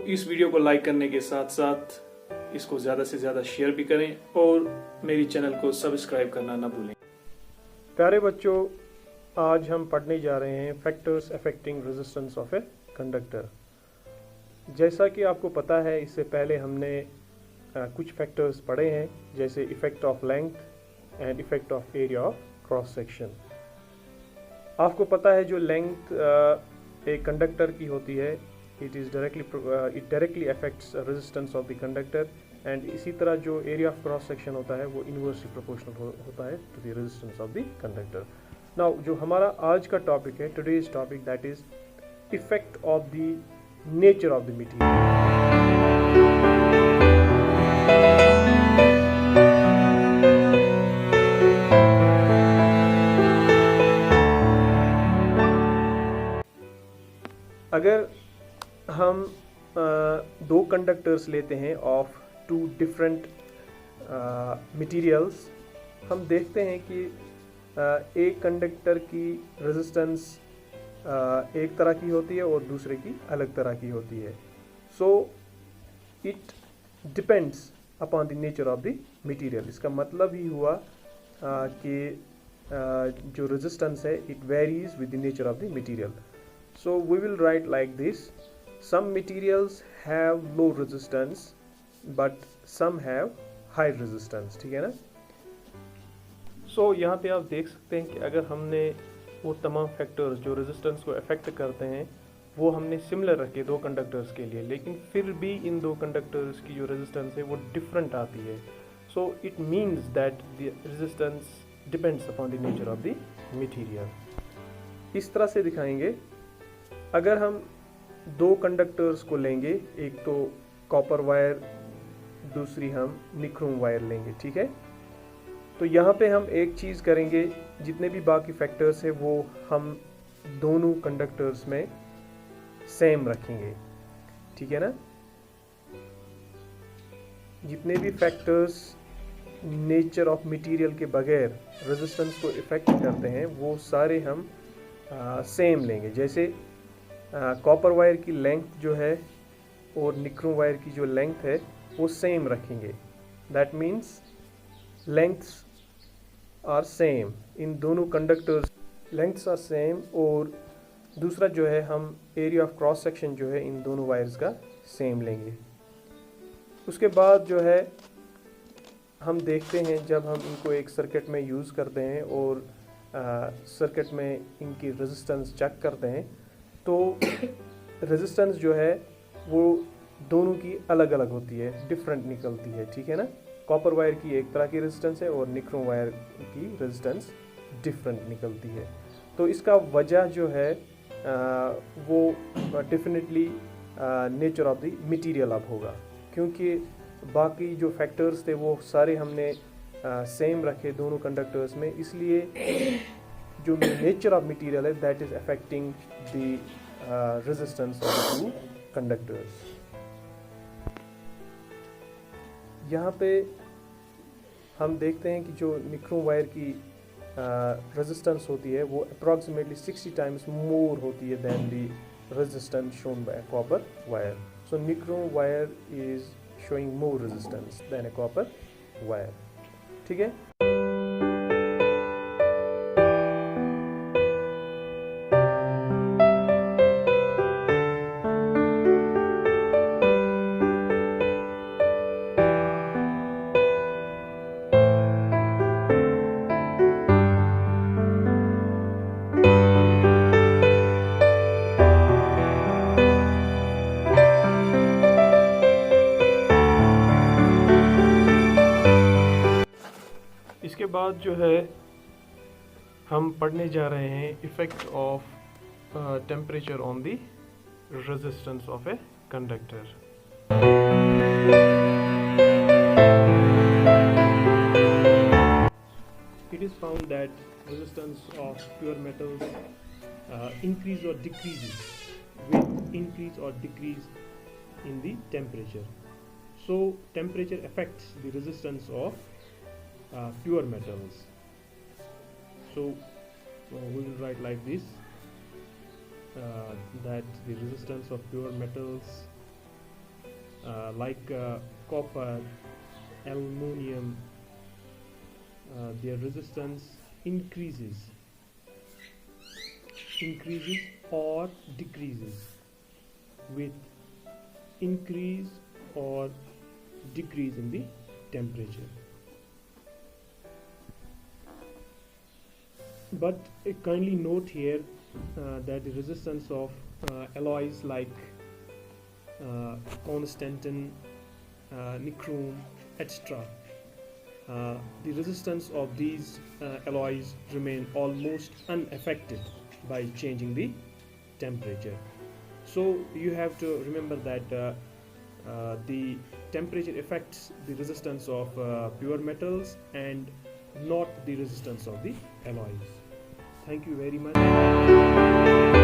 इस वीडियो को लाइक करने के साथ साथ इसको ज़्यादा से ज़्यादा शेयर भी करें और मेरी चैनल को सब्सक्राइब करना ना भूलें। प्यारे बच्चों, आज हम पढ़ने जा रहे हैं factors affecting resistance of a conductor. जैसा कि आपको पता है, इससे पहले हमने कुछ फैक्टर्स पढ़े हैं, जैसे effect of length and effect of area of cross section. आपको पता है जो लेंथ एक कंडक्टर की होती है, it directly affects resistance of the conductor, and इसी तरह जो एरिया ऑफ क्रॉस सेक्शन होता है वो इनवर्सली प्रोपोर्शनल होता है to the resistance of the conductor. Now जो हमारा आज का टॉपिक है, today's topic, that is effect of the nature of the material. अगर हम दो कंडक्टर्स लेते हैं ऑफ टू डिफरेंट मटेरियल्स, हम देखते हैं कि एक कंडक्टर की रेजिस्टेंस एक तरह की होती है और दूसरे की अलग तरह की होती है। So it depends upon the nature of the material. इसका मतलब ही हुआ कि जो रेजिस्टेंस है it varies with the nature of the material. So we will write like this: some materials have low resistance but some have high resistance। ठीक है ना। So यहाँ पे आप देख सकते हैं कि अगर हमने वो तमाम फैक्टर्स जो रेजिस्टेंस को अफेक्ट करते हैं वो हमने सिमिलर रखे दो कंडक्टर्स के लिए, लेकिन फिर भी इन दो कंडक्टर्स की जो रेजिस्टेंस है वो डिफरेंट आती है। So it means that the resistance depends upon the nature of the material। इस तरह से दिखाएंगे। अगर हम दो कंडक्टर्स को लेंगे, एक तो कॉपर वायर, दूसरी हम निक्रोम वायर लेंगे, ठीक है। तो यहाँ पे हम एक चीज़ करेंगे, जितने भी बाकी फैक्टर्स हैं वो हम दोनों कंडक्टर्स में सेम रखेंगे, ठीक है ना। जितने भी फैक्टर्स नेचर ऑफ मटेरियल के बगैर रेजिस्टेंस को इफेक्ट करते हैं वो सारे हम सेम लेंगे। जैसे कॉपर वायर की लेंथ जो है और निक्रोम वायर की जो लेंथ है वो सेम रखेंगे। That means lengths are same, इन दोनों कंडक्टर्स लेंथ्स आर सेम। और दूसरा जो है हम एरिया ऑफ क्रॉस सेक्शन जो है इन दोनों वायर्स का सेम लेंगे। उसके बाद जो है हम देखते हैं, जब हम इनको एक सर्किट में यूज़ करते हैं और सर्किट में इनकी रेजिस्टेंस चेक करते हैं, तो रेजिस्टेंस जो है वो दोनों की अलग अलग होती है, डिफरेंट निकलती है, ठीक है ना। कॉपर वायर की एक तरह की रेजिस्टेंस है और निक्रोम वायर की रेजिस्टेंस डिफरेंट निकलती है। तो इसका वजह जो है वो definitely nature of the material अब होगा, क्योंकि बाकी जो फैक्टर्स थे वो सारे हमने सेम रखे दोनों कंडक्टर्स में, इसलिए जो नेचर ऑफ मटेरियल है that is affecting the resistance of the two conductors. यहाँ पे हम देखते हैं कि जो निक्रोम वायर की रेजिस्टेंस होती है वो अप्रॉक्सीमेटली 60 टाइम्स मोर होती है than the resistance shown by copper wire. So nichrome wire is showing more resistance than a copper wire, ठीक है। इसके बाद जो है हम पढ़ने जा रहे हैं effect of temperature on the resistance of a conductor. It is found that resistance of pure metals increase or decreases with increase or decrease in the temperature. So temperature affects the resistance of pure metals. So we will write like this, that the resistance of pure metals like copper, aluminum, their resistance increases or decreases with increase or decrease in the temperature. But kindly note here that the resistance of alloys like Constantan, nichrome, etc. The resistance of these alloys remain almost unaffected by changing the temperature. So you have to remember that the temperature affects the resistance of pure metals and not the resistance of the alloys. Thank you very much.